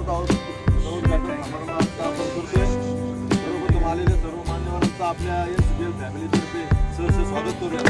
करत आहोत. उद्घाटन समारंभात आपण करतोय. सर्वप्रथम आलेल्या सर्व मान्यवरांचं आपल्या एनसीपीएल फॅमिलीतर्फे सहर्ष स्वागत करूया.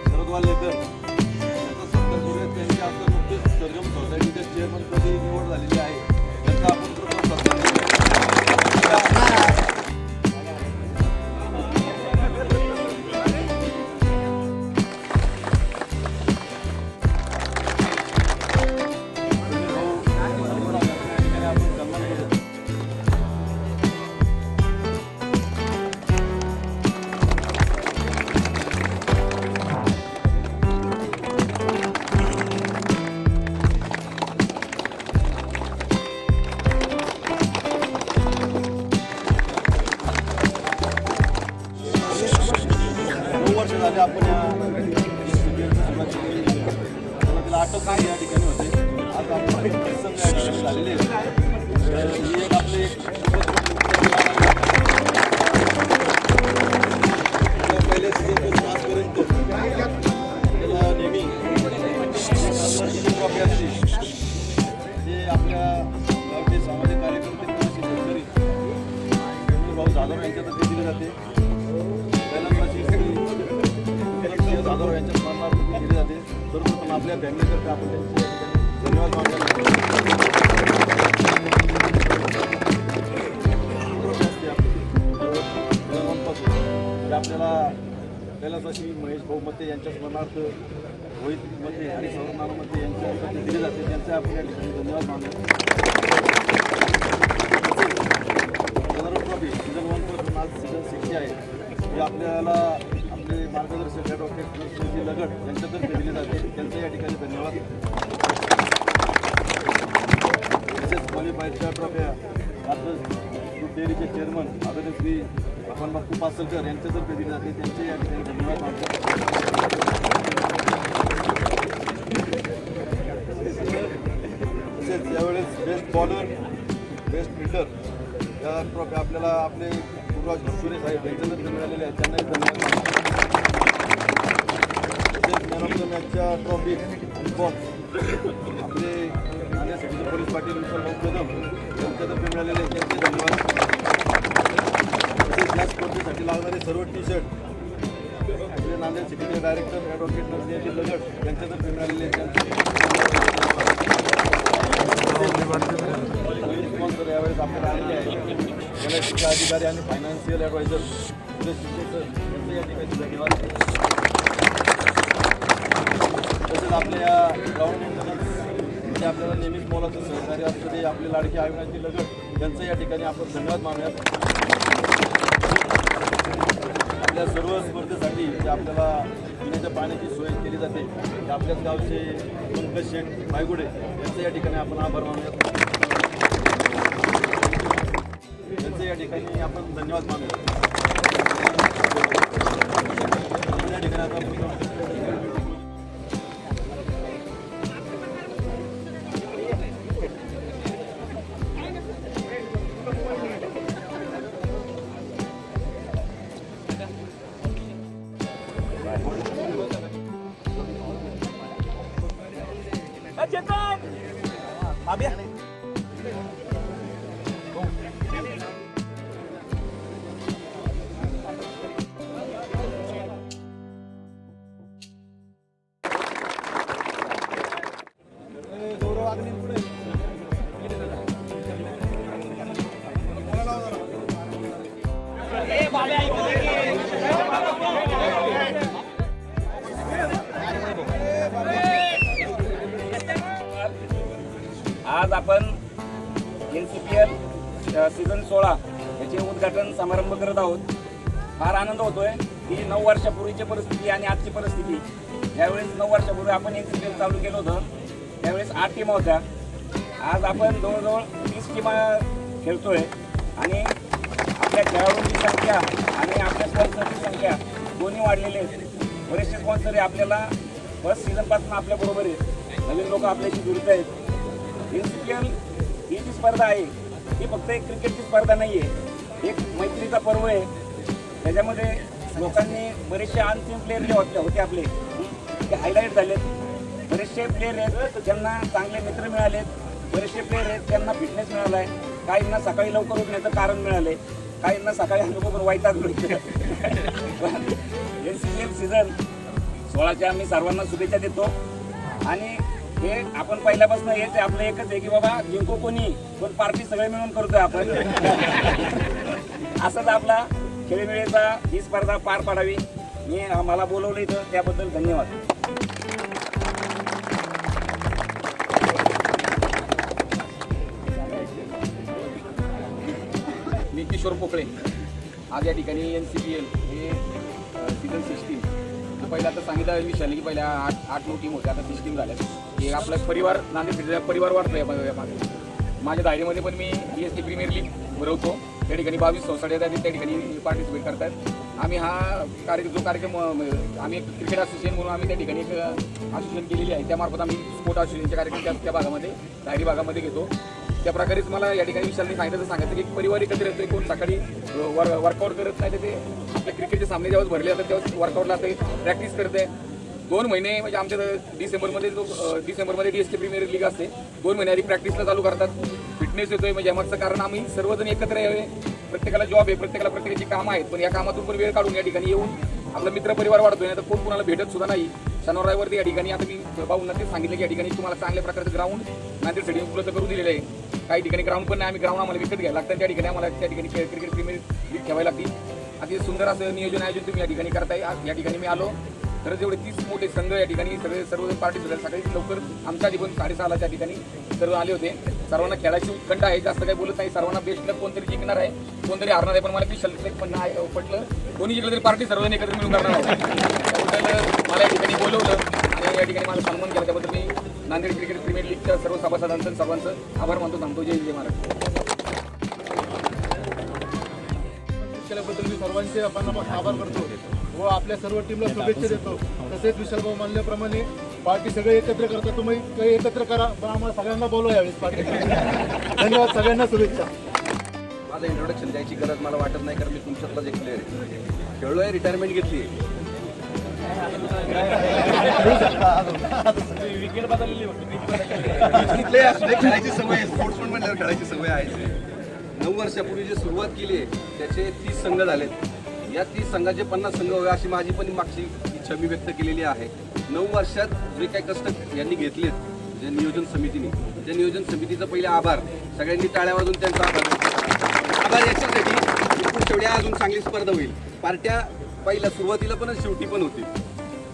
शरद वाल्हेकर यांचा सत्कार करूया. त्यांची आता नुकतीच सरगम सोसायटीच्या चेअरमनपदी निवड झालेली आहे. त्यांचा आपण प्रथम सत्कार करूया. झाले आपण सुरुवातीला 8 संघ या ठिकाणी होते. आज आपण 30 संघ या ठिकाणी झालेले ही एक आपले पहिल्या सीझनपासून आजपर्यंत त्याला नेहमी ट्रॉफी असते. ते आपल्या गावचे सामाजिक कार्यकर्ते शेतकरी भाऊ जाधव यांच्यातर्फे दिले जाते. जाधव यांच्या स्मरणार्थ केले जाते. सर्वप्रथम आपल्या फॅमिलीतर्फे आपण त्यांचे धन्यवाद मानले. आपल्याला कैलासवासी महेश भाऊ मते यांच्या स्मरणार्थ रोहित मते आणि सौरभ नाना मते यांच्यातर्फे दिले जाते. त्यांचे आपण या ठिकाणी धन्यवाद मानले. जनरल ट्रॉफी सीझन 1 पासून आज सीझन 6 आहे. ही आपल्याला मार्गदर्शक ॲडव्होकेट नरसिंहजी लगड यांच्यातर्फे दिले जाते. त्यांचे या ठिकाणी धन्यवाद. तसेच क्वालिफायरच्या ट्रॉफ्या आता दूध डेअरीचे चेअरमन आदरणीय श्री भगवान बापू पासलकर यांच्यातर्फे दिले जाते. त्यांचे या ठिकाणी धन्यवाद मानतो. तसेच यावेळेस बेस्ट बॉलर बेस्ट फिल्डर या ट्रॉफ्या आपल्याला आपले गुरुराज सुरे साहेब यांच्यातर्फे मिळालेले आहेत. त्यांनाही धन्यवाद. मॅन ऑफ द मॅचच्या ट्रॉफी बॉक्स आपले नाण्यासाठी पोलीस पाटील विशाल कदम यांच्यातर्फे मिळालेले त्यांचे धन्यवाद. तसेच या स्पर्धेसाठी लागणारे सर्व टी-शर्ट आपले नांदेड सिटीचे डायरेक्टर ॲडव्होकेट नरसिंहजी लगड यांच्यातर्फे मिळालेले त्यांचे स्पॉन्सर यावेळेस आपल्याला आलेले आहे. एलआयसीचे अधिकारी आणि फायनान्शियल ॲडवायझर यांचे या ठिकाणी धन्यवाद. तसेच आपल्या या ग्राउंड मेंटेनन्स आपल्याला नेहमीच मोलाचं सहकार्य असतं ते आपले लाडके अविनाशजी लगड यांचं या ठिकाणी आपण धन्यवाद मानूयात. आपल्या सर्व स्पर्धेसाठी जे आपल्याला पिण्याच्या पाण्याची सोय केली जाते ते आपल्याच गावचे पंकज शेठ मायगुडे यांचं या ठिकाणी आपण आभार मानूयात. यांचं या ठिकाणी आपण धन्यवाद मानूयात. या ठिकाणी आता आज आपण एनसीपीएल सीझन 16 याचे उद्घाटन समारंभ करत आहोत. फार आनंद होतोय की 9 वर्षापूर्वीची परिस्थिती आणि आजची परिस्थिती. यावेळेस 9 वर्षापूर्वी आपण एनसीपीएल चालू केलं होतं त्यावेळेस 8 टीमा होत्या. आज आपण जवळजवळ 30 टीमा खेळतोय आणि आपल्या खेळाडूंची संख्या आणि आपल्या स्पॉन्सरची संख्या दोन्ही वाढलेले आहेत. बरेचसे स्पॉन्सर आपल्याला फर्स्ट सीझनपासून आपल्याबरोबर आहेत. नवीन लोक आपल्याशी जुळत आहेत. एनसीपीएल ही जी स्पर्धा आहे ही फक्त एक क्रिकेटची स्पर्धा नाही आहे, एक मैत्रीचा पर्व आहे. त्याच्यामध्ये लोकांनी बरेचसे अनसीन प्लेयर जे होते आपले ते हायलाईट झालेत. बरेचसे प्लेयर आहेत ज्यांना चांगले मित्र मिळालेत, बरेचसे प्लेयर आहेत ज्यांना फिटनेस मिळाला आहे, काहींना सकाळी लवकर उठण्याचं कारण मिळालंय, काहींना सकाळी अंगोबरोबर वैताग NCPL सीझन 16च्या मी सर्वांना शुभेच्छा देतो. आणि हे आपण पहिल्यापासून हेच आहे, आपलं एकच आहे की बाबा जिंको कोणी पण पार्टी सगळे मिळून करतोय आपण. असंच आपला खेळीमेळीचा ही स्पर्धा पार पाडावी. मी मला बोलवलं इथं त्याबद्दल धन्यवाद. मी किशोर पोकळे. आज या ठिकाणी NCPL हे सीझन 16 पहिला आता सांगितलं विषयाने की पहिल्या 8-9 टीम होत्या, आता 30 टीम झाल्या. हे आपला परिवार नांदेड परिवार वाढतो यामागे. माझ्या दायरीमध्ये पण मी DST प्रीमियर लीग भरवतो. त्या ठिकाणी 22 सोसायटी आहेत, त्या ठिकाणी पार्टिसिपेट करतात. आम्ही हा कार्यक्रम आम्ही एक क्रिकेट असोसिएशन म्हणून आम्ही त्या ठिकाणी एक असोसिएशन केलेली आहे. त्यामार्फत आम्ही स्पोर्ट असोसिएशनचे कार्यक्रम त्या भागामध्ये दायरी भागामध्ये घेतो. त्या प्रकारेच मला या ठिकाणी विशालने सांगितलं की परिवार एकत्र येतो. कोण सकाळी वर्कआउट करत नाही, तर ते आपल्या क्रिकेटचे सामने जेव्हा भरले जातात तेव्हा वर्कआउटला ते प्रॅक्टिस करते. 2 महिने म्हणजे आमच्या डिसेंबरमध्ये DST प्रीमियर लीग असते. 2 महिने आधी प्रॅक्टिसला चालू करतात. फिटनेस येतोय म्हणजे यामागचं कारण आम्ही सर्वजण एकत्र यावे. प्रत्येकाला जॉब आहे, प्रत्येकाला प्रत्येकाची कामं आहेत, पण या कामातून पण वेळ काढून या ठिकाणी येऊन आपला मित्र परिवार वाढतोय. नाही तर कोण कुणाला भेटत सुद्धा नाही. शनिवार रविवारती या ठिकाणी आता मी भाऊंना ते सांगितलं की या ठिकाणी तुम्हाला चांगल्या प्रकारचं ग्राउंड नांदेड सिटी उपलब्ध करून दिलेलं आहे. काही ठिकाणी ग्राउंड पण नाही, आम्ही ग्राउंड आम्हाला विकत घ्यायला लागतं. त्या ठिकाणी आम्हाला त्या ठिकाणी क्रिकेट प्रीमियर लीग ठेवायला लागतील. अति सुंदर असं नियोजन आयोजन तुम्ही या ठिकाणी करताय. या ठिकाणी मी आलो खरंच एवढे 30 मोठे संघ या ठिकाणी सर्व पार्टिसिपेट सकाळी लवकर आमच्या आधी पण 6:30ला त्या ठिकाणी सर्व आले होते. सर्वांना खेळाची उत्कंठ आहे, जास्त काही बोलत नाही. सर्वांना बेस्ट लक, कोणतरी जिंकणार आहे, कोणतरी हारणार आहे, पण मला की शल्क पण नाही पटलं. कोणी जिंकलं तरी पार्टी सर्वांनी एकत्र मिळून करणार आहे. त्याबद्दल मला या ठिकाणी बोलवलं आणि या ठिकाणी मला सन्मान केला. त्याबद्दल मी नांदेड क्रिकेट प्रीमियर लीगच्या सर्व सभासदांचं सर्वांचं आभार मानतो. थांबतो. जय जय महाराज. केल्याबद्दल मी सर्वांचे आपण आभार करतो व आपल्या सर्व टीमला शुभेच्छा देतो. तसेच विशालभाऊ म्हणल्याप्रमाणे पार्टी सगळे एकत्र करता, तुम्ही काही एकत्र करा, पण आम्हाला सगळ्यांना बोलवा यावेळेस पार्टी. धन्यवाद, सगळ्यांना शुभेच्छा. माझं इंट्रोडक्शन द्यायची गरज मला वाटत नाही, कारण मी तुमच्यातलाच एक प्लेअर आहे. खेळलो आहे, रिटायरमेंट घेतली. खेळायची सवय, स्पोर्ट्समन म्हणल्यावर खेळायची सवय आहे. 9 वर्षापूर्वी जी सुरुवात केली आहे त्याचे 30 संघ झालेत. या 30 संघाचे 50 संघ व्हावे अशी माझी पण मागची इच्छा मी व्यक्त केलेली आहे. 9 वर्षात जे काही कष्ट यांनी घेतलेत, जे नियोजन समितीने, त्या नियोजन समितीचा पहिले आभार. सगळ्यांनी टाळ्या वाजून त्यांचा आभार याच्यासाठी पुढच्या वेळी अजून चांगली स्पर्धा होईल. पार्ट्या पहिल्या सुरुवातीला पण शेवटी पण होती.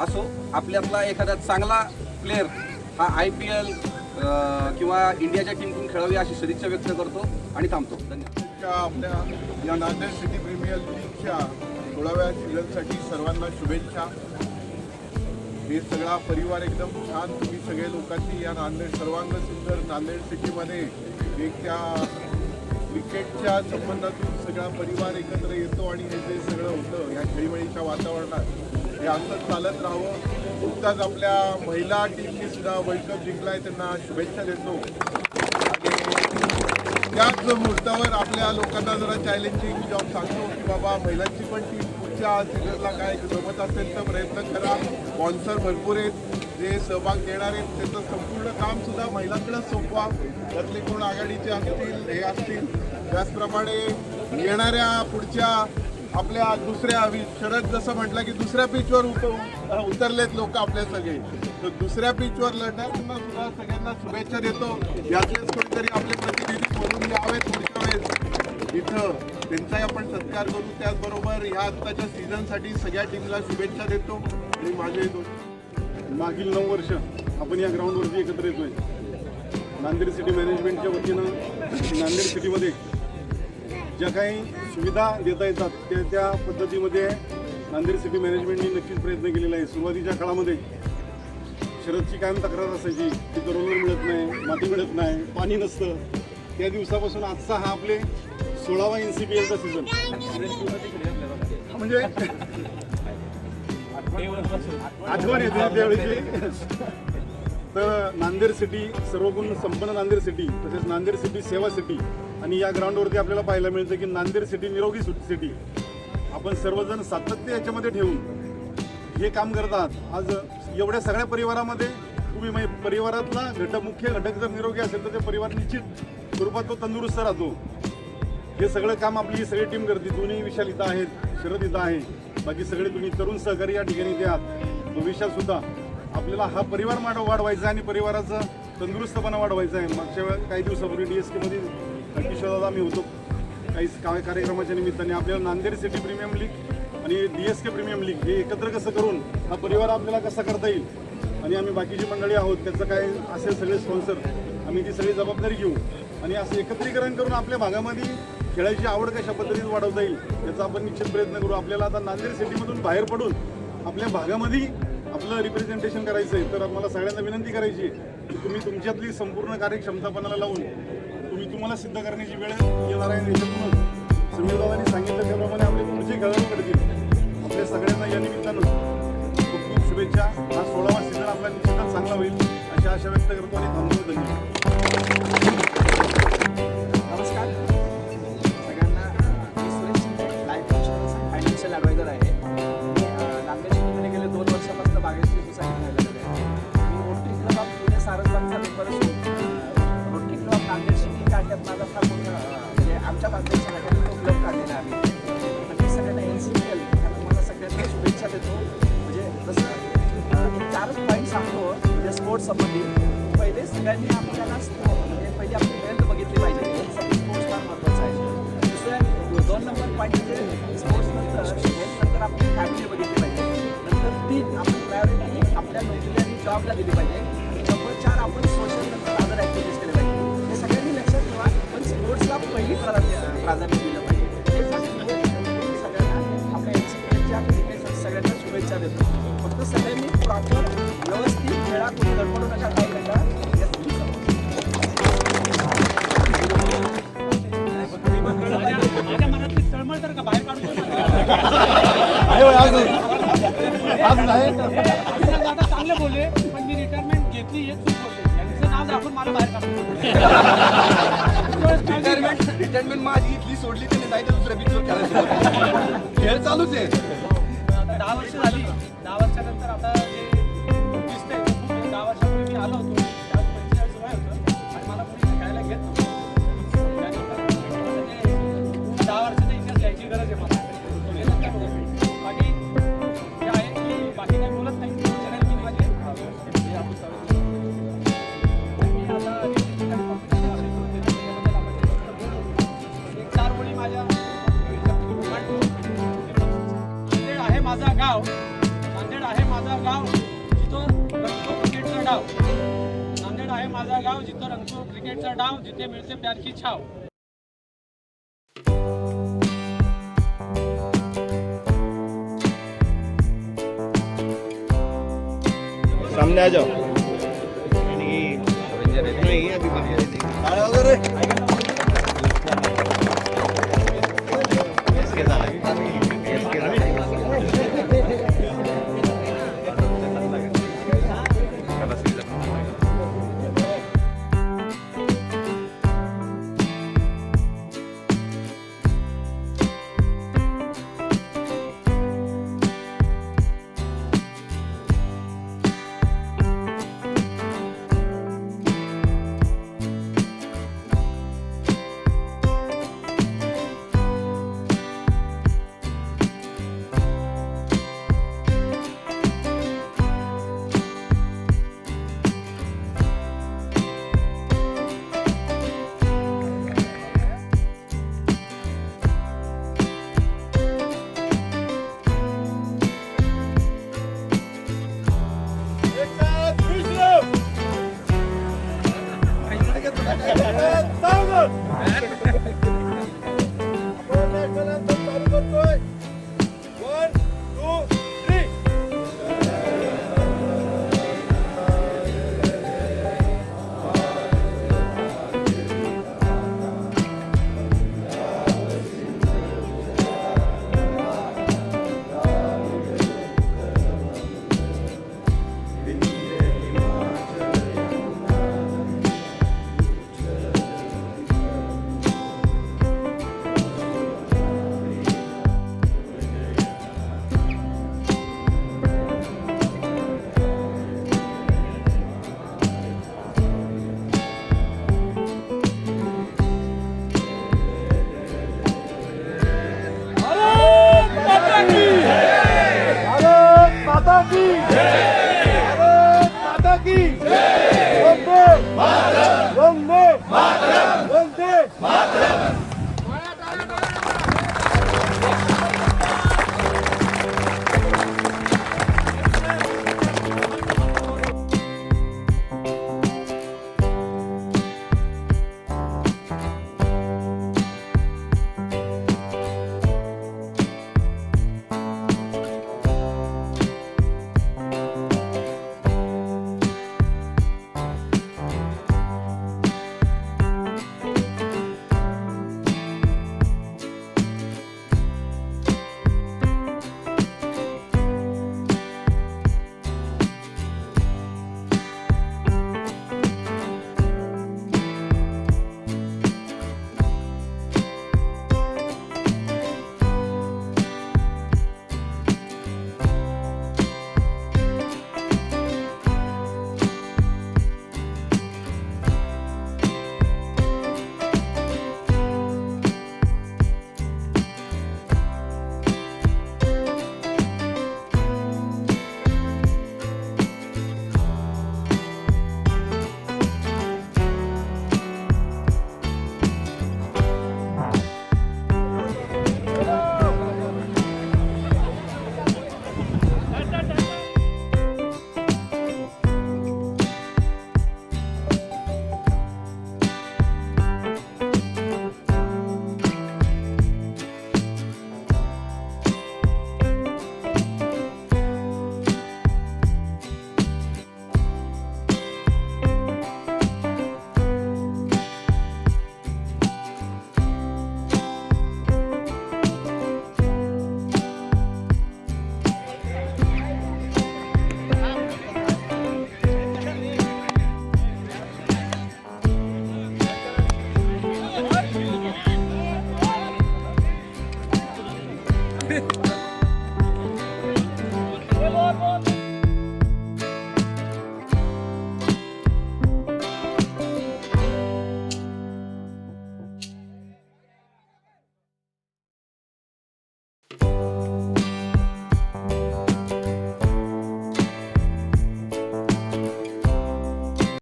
असो, आपल्यातला एखादा चांगला प्लेअर हा IPL किंवा इंडियाच्या टीमकडून खेळावी अशी सदिच्छा व्यक्त करतो आणि थांबतो. धन्यवाद. आपल्या या नांदेड सिटी प्रीमियर लीगच्या 16व्या सीझनसाठी सर्वांना शुभेच्छा. हे सगळा परिवार एकदम छान, तुम्ही सगळे लोकांनी या नांदेड सर्वांग सुंदर नांदेड सिटीमध्ये एक त्या क्रिकेटच्या संबंधातून सगळा परिवार एकत्र येतो आणि हे जे सगळं होतं या खेळीमेळीच्या वातावरणात हे असंच चालत राहावं. नुकताच आपल्या महिला टीमने सुद्धा वर्ल्ड कप जिंकलाय, त्यांना शुभेच्छा देतो. त्याच मुहूर्तावर आपल्या लोकांना जरा चॅलेंजिंग जॉब सांगतो की बाबा महिलांची पण टीम पुढच्या सीझनला काय जमत असेल तर प्रयत्न करा. स्पॉन्सर भरपूर आहेत, जे सहभाग घेणार आहेत त्याचं संपूर्ण कामसुद्धा महिलांकडेच सोपवा. त्यातले कोण आघाडीचे असतील हे असतील. त्याचप्रमाणे येणाऱ्या पुढच्या आपल्या दुसऱ्या शरद जसं म्हटलं की दुसऱ्या पिचवर उतरलेत लोक आपले सगळे, तर दुसऱ्या पिचवर लढणाऱ्यांना सुद्धा सगळ्यांना शुभेच्छा देतो. यातलेच कोणीतरी आपले प्रतिनिधी म्हणून यावेत पुढच्या वेळेस इथं, त्यांचाही आपण सत्कार करू. त्याचबरोबर ह्या आत्ताच्या सीझनसाठी सगळ्या टीमला शुभेच्छा देतो. आणि माझे मागील 9 वर्ष आपण या ग्राउंडवरती एकत्र येतोय. नांदेड सिटी मॅनेजमेंटच्या वतीनं नांदेड सिटीमध्ये ज्या काही सुविधा देता येतात त्या पद्धतीमध्ये नांदेड सिटी मॅनेजमेंटने नक्कीच प्रयत्न केलेला आहे. सुरुवातीच्या काळामध्ये शरदची कायम तक्रार असायची की रोलर मिळत नाही, माती मिळत नाही, पाणी नसतं. त्या दिवसापासून आजचा हा आपले 16वा NCPLचा सीझन म्हणजे आठवण येते त्यावेळेची. तर नांदेड सिटी सर्वगुण संपन्न नांदेड सिटी, तसेच नांदेड सिटी सेवा सिटी, आणि या ग्राउंडवरती आपल्याला पाहायला मिळतं की नांदेड सिटी निरोगी सिटी. आपण सर्वजण सातत्य याच्यामध्ये ठेवून हे काम करतात. आज एवढ्या सगळ्या परिवारामध्ये तुम्ही म्हणजे परिवारातला मुख्य घटक जर निरोगी असेल तर ते परिवार निश्चित स्वरूपात तो तंदुरुस्त राहतो. हे सगळं काम आपली ही सगळी टीम करते. दोन्ही विशाल इथं आहेत, शरद इथं आहे, बाकी सगळे तुम्ही तरुण सहकारी या ठिकाणी इथे आहात. भविष्यात सुद्धा आपल्याला हा परिवार वाढवायचा आणि परिवाराचा तंदुरुस्तपणा वाढवायचा आहे. मागच्या काही दिवसापूर्वी DSK मध्ये किशोरदादा आम्ही होतो काही कार्यक्रमाच्या निमित्ताने. आपल्याला नांदेड सिटी प्रीमियम लीग आणि DSK प्रीमियम लीग हे एकत्र कसं करून हा परिवार आपल्याला कसा करता येईल आणि आम्ही बाकीची मंडळी आहोत त्याचं काय असेल सगळे स्पॉन्सर आम्ही ती सगळी जबाबदारी घेऊ आणि असं एकत्रीकरण करून आपल्या भागामध्ये खेळायची आवड कशा पद्धतीने वाढवता येईल याचा आपण निश्चित प्रयत्न करू. आपल्याला आता नांदेड सिटीमधून बाहेर पडून आपल्या भागामध्ये आपलं रिप्रेझेंटेशन करायचं आहे. तर मला सगळ्यांना विनंती करायची आहे की तुम्ही तुमच्यातली संपूर्ण कार्यक्षमतापणाला लावून तुम्हाला सिद्ध करण्याची वेळ येणार आहे. याच्यातूनच समीर दादांनी सांगितलं त्याप्रमाणे आपले पुढचे खेळाडू घडतील. आपल्या सगळ्यांना या निमित्तानं खूप खूप शुभेच्छा. हा 16वा सीझन आपला निश्चितच चांगला होईल अशी आशा व्यक्त करतो आणि थांबतो. धन्यवाद. नमस्कार सगळ्यांना. मी सुरेश शिंदे, लाईफ इन्शुरन्स आणि फायनान्शियल ॲडवायझर आहे. नांदेड सिटीमध्ये गेले 2 वर्षापासून भाग्यश्री सोसायटी झालेलं आहे. मी रोटरी क्लब ऑफ पुणे सारसबागचा मेंबर असून rotary club of Nanded city काढण्यात माझा फार म्हणजे आमच्या नांदेडच्या सगळ्यांनी तो क्लब काढलेला आहे. आणि सगळ्यांना NCPL मला सगळ्यांना शुभेच्छा देतो. म्हणजे जसं एक 4 पॉईंट सांगतो म्हणजे स्पोर्ट्स संबंधित. पहिले सगळ्यांनी आपल्याला म्हणजे पहिली आपली हेल्थ बघितली पाहिजे. हेल्थसाठी स्पोर्ट्स फार महत्त्वाचं आहे. दुसऱ्या 2 नंबर पॉईंट म्हणजे स्पोर्ट्स नंतर हेल्थ नंतर आपली फॅमिली बघितली पाहिजे. नंतर 3 आपण प्रायोरिटी आपल्या नोकरी आणि जॉबला दिली पाहिजे. आणि नंबर 4 आपण सोशल नंतर अदर ॲक्टिव्हिटीज केल्या पाहिजे. हे सगळ्यांनी लक्षात ठेवा. पण स्पोर्ट्सला पहिली प्राधान्य दिलं पाहिजे. हे सगळ्यांना आपल्या NCPLच्या सगळ्यांना शुभेच्छा देतो. फक्त सगळ्यांनी प्रॉपर व्यवस्थित खेळा कोणी गडबडू नका काय नका. माझ्या मनातली तळमळ तर का बाहेर काढून दादा चांगले बोलले पण मी रिटायरमेंट घेतली हे चूक बोलले. यांचं नाव दाखवून मला बाहेर काढून रिटायरमेंट माझी इथली सोडली त्याने नाही तर दुसऱ्या बीचवर खेळायचं. खेळ चालूच आहे. 10 वर्ष झाली. 10 वर्षानंतर आता जे दिसतंय 10 वर्षापूर्वी मी आलो होतो त्यात 45 वय होतं आणि मला कोणी खेळायला घेत नव्हतं. 10 वर्षाचा इतिहास घ्यायची गरज आहे मला. बाकी जे आहे की बाकी काही बोलत नाही. मी माझे मी आता एक 4 ओळी माझ्या नांदेड आहे माझा गाव. नांदेड आहे माझा गाव जिथं रंगतो क्रिकेटचा डाव. नांदेड आहे माझा गाव जिथं रंगतो क्रिकेटचा डाव. जिथे मिळते प्यार की छाव. सामने आ जाओ. नहीं अभी बाहर की वंदे वंदे वंदे